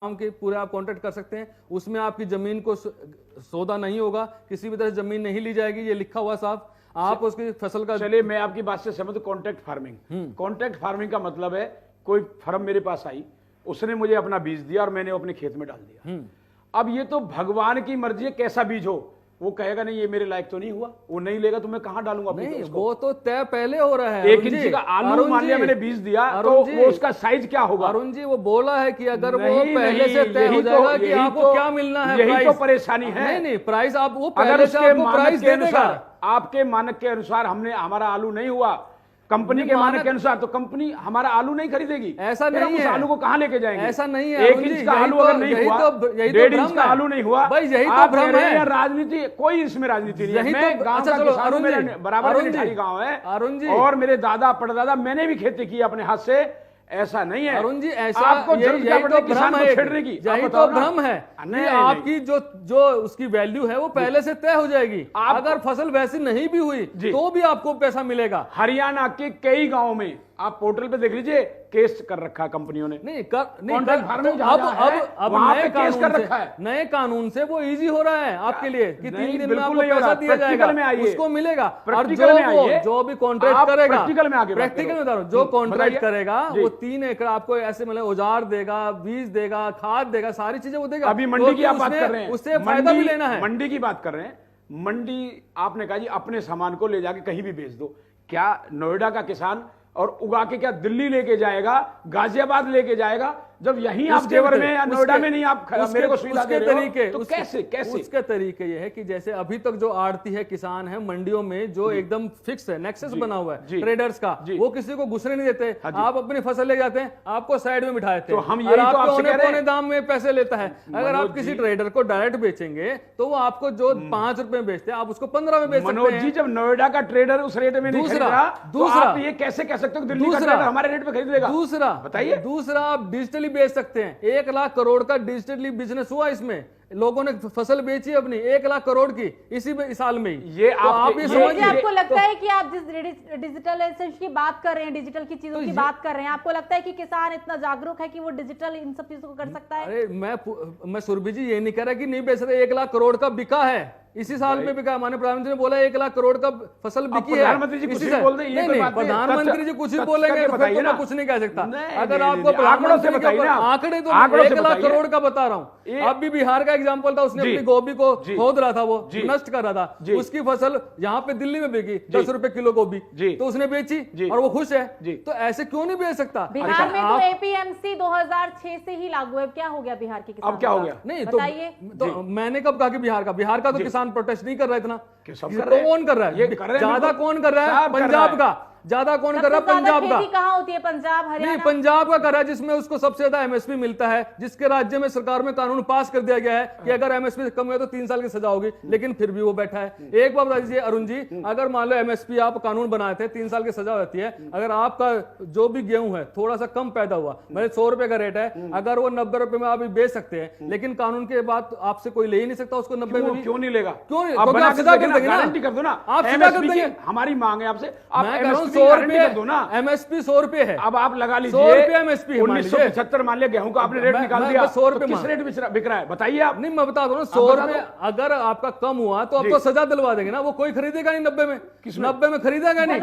काम के पूरे आप कॉन्ट्रैक्ट कर सकते हैं। उसमें आपकी जमीन को सौदा नहीं होगा, किसी भी तरह जमीन नहीं ली जाएगी, ये लिखा हुआ साफ। आप उसकी फसल का, चलिए मैं आपकी बात से सहमत हूं। कॉन्ट्रैक्ट फार्मिंग, कॉन्ट्रैक्ट फार्मिंग का मतलब है कोई फर्म मेरे पास आई, उसने मुझे अपना बीज दिया और मैंने अपने खेत में डाल दिया। अब ये तो भगवान की मर्जी है, कैसा बीज हो, वो कहेगा नहीं ये मेरे लायक तो नहीं हुआ, वो नहीं लेगा तो मैं कहां डालूंगा? नहीं, वो तो तय पहले हो रहा है। एक इंच का आलू मान लिया मैंने बीज दिया, तो वो उसका साइज क्या होगा? अरुण जी, वो बोला है कि अगर वो पहले से तय हो जाएगा कि आपको क्या मिलना है, यही तो परेशानी है। नहीं नहीं, प्राइस आप वो अगर पहले से आपको प्राइस दे देगा। आपके मानक के अनुसार हमने हमारा आलू नहीं हुआ, कंपनी के मानक के अनुसार, तो कंपनी हमारा आलू नहीं खरीदेगी। ऐसा नहीं है, उस आलू को कहां लेके जाएंगे? ऐसा नहीं है। एक इंच का आलू अगर नहीं हुआ, 1.5 इंच का आलू नहीं हुआ, भाई यही तो भ्रम है। राजनीति, कोई इसमें राजनीति नहीं है। मैं तो गांव का किसान, मेरा बराबर निठारी गांव है अरुण जी, और मेरे दादा परदादा, मैंने भी खेती की अपने हाथ से। ऐसा नहीं है अरुण जी, ऐसा आपको यही तो किसान को छेड़ने की, यही तो भ्रम है। आपकी जो उसकी वैल्यू है वो पहले से तय हो जाएगी। अगर फसल वैसी नहीं भी हुई तो भी आपको पैसा मिलेगा। हरियाणा के कई गांवों में आप पोर्टल पे देख लीजिए, केस कर रखा है कंपनियों ने। नहीं अब नए कानून कर रखा है, नए कानून से वो इजी हो रहा है आपके लिए कि 3 दिन में आपको पैसा दिया जाएगा, उसको मिलेगा। और जो भी कॉन्ट्रैक्ट करेगा, प्रैक्टिकल में बता रहा हूं, जो कॉन्ट्रैक्ट करेगा वो 3 एकड़ आपको ऐसे मतलब औजार देगा, बीज देगा, खाद देगा, सारी चीजें वो देगा। अभी मंडी की आप बात कर रहे हैं, उससे फायदा भी लेना है। मंडी की बात कर रहे हैं। मंडी आपने कहा जी अपने सामान को ले जाके कहीं भी बेच दो। क्या नोएडा का किसान और उगा के क्या दिल्ली लेके जाएगा, गाजियाबाद लेके जाएगा, जब यहीं आप जेवर में या नोएडा में नहीं आप मेरे को सुविधा दे रहे हो, तो कैसे? उसके तरीके ये है कि जैसे अभी तक जो आड़ती है, किसान है मंडियों में, जो एकदम फिक्स है, नेक्सस बना हुआ है ट्रेडर्स का, वो किसी को घुसने नहीं देते। आप अपनी फसल ले जाते हैं, आपको साइड में बिठा देते हैं, तो हम यही तो आपसे कह रहे हैं, दाम में पैसे लेता है। अगर आप किसी ट्रेडर को डायरेक्ट बेचेंगे तो वो आपको जो 5 रुपए में बेचते हैं, आप उसको 15 में बेच सकते हैं। मनोज जी, जब नोएडा का ट्रेडर उस रेट में नहीं खरीद रहा, दूसरा आप ये कैसे कह सकते हो दिल्ली का ट्रेडर हमारे रेट पे खरीद लेगा? दूसरा बताइए। दूसरा, आप डिजिटली बेच सकते हैं। 1 लाख करोड़ का डिजिटली बिजनेस हुआ, इसमें लोगों ने फसल बेची अपनी 1 लाख करोड़ की इसी साल में ही। ये तो आप ये समझिए, आपको लगता है कि आप जिस डिजिटल की बात कर रहे हैं, डिजिटल की चीजों की बात कर रहे हैं, आपको लगता है कि किसान इतना जागरूक है कि वो डिजिटल इन सब चीजों को कर सकता है? अरे मैं सुरभि जी ये नहीं कह रहा कि नहीं बेच रहे। 1 लाख करोड़ का बिका है, इसी साल में बिका। माननीय प्रधानमंत्री ने बोला 1 लाख करोड़ का फसल बिकी है। प्रधानमंत्री जी कुछ भी बोल दें, नहीं, प्रधानमंत्री जी कुछ भी बोलेंगे तो मैं कुछ नहीं कह सकता। अगर आपको आंकड़ों से बताइए ना, आंकड़े तो 1 लाख करोड़ का बता रहा हूँ। अब भी बिहार का एग्जाम्पल था, उसने अपनी गोभी को खोद रहा था, वो नष्ट कर रहा था, उसकी फसल यहाँ पे दिल्ली में बिकी 10 रुपए किलो गोभी, तो उसने बेची और वो खुश है। तो ऐसे क्यों नहीं बेच सकता? बिहार में तो एपीएमसी 2006 से ही लागू है, क्या हो गया बिहार की किसान? अब क्या हो गया? नहीं तो मैंने कब कहा कि बिहार का तो किसान प्रोटेस्ट नहीं कर रहा इतना। कौन कर रहा है ज्यादा? कौन कर रहा है? पंजाब का ज्यादा कौन कर रहा है? पंजाब का। कहां होती है? पंजाब, हरियाणा? नहीं, पंजाब का कर रहा है, जिसमें उसको सबसे ज्यादा एमएसपी मिलता है, जिसके राज्य में सरकार में कानून पास कर दिया गया है कि अगर एमएसपी कम हुआ तो 3 साल की सजा होगी, लेकिन फिर भी वो बैठा है। एक बात बता दीजिए अरुण जी, अगर मान लो एमएसपी आप कानून बनाए थे, 3 साल की सजा होती है, अगर आपका जो भी गेहूं है थोड़ा सा कम पैदा हुआ, मेरे 100 रुपए का रेट है, अगर वो 90 रुपए में आप बेच सकते हैं, लेकिन कानून के बाद आपसे कोई ले ही नहीं सकता उसको 90 में। क्यों नहीं लेगा? क्यों नहीं? आप सीधा कर देंगे ना, गारंटी कर दो ना, आप सीधा कर देंगे। हमारी मांग है आपसे, आप 100 रुपए दो ना। एमएसपी 100 रुपए है, अब आप लगा लीजिए 100 रुपए एमएसपी। 1975 मान लिया गेहूं का आपने रेट निकाल दिया, 100 रुपए किस रेट बिक रहा है बताइए आप? नहीं, मैं बता दो ना, 100 रुपए अगर आपका कम हुआ तो आपको सजा दिलवा देंगे ना, वो कोई खरीदेगा नहीं 90 में, 90 में खरीदेगा नहीं।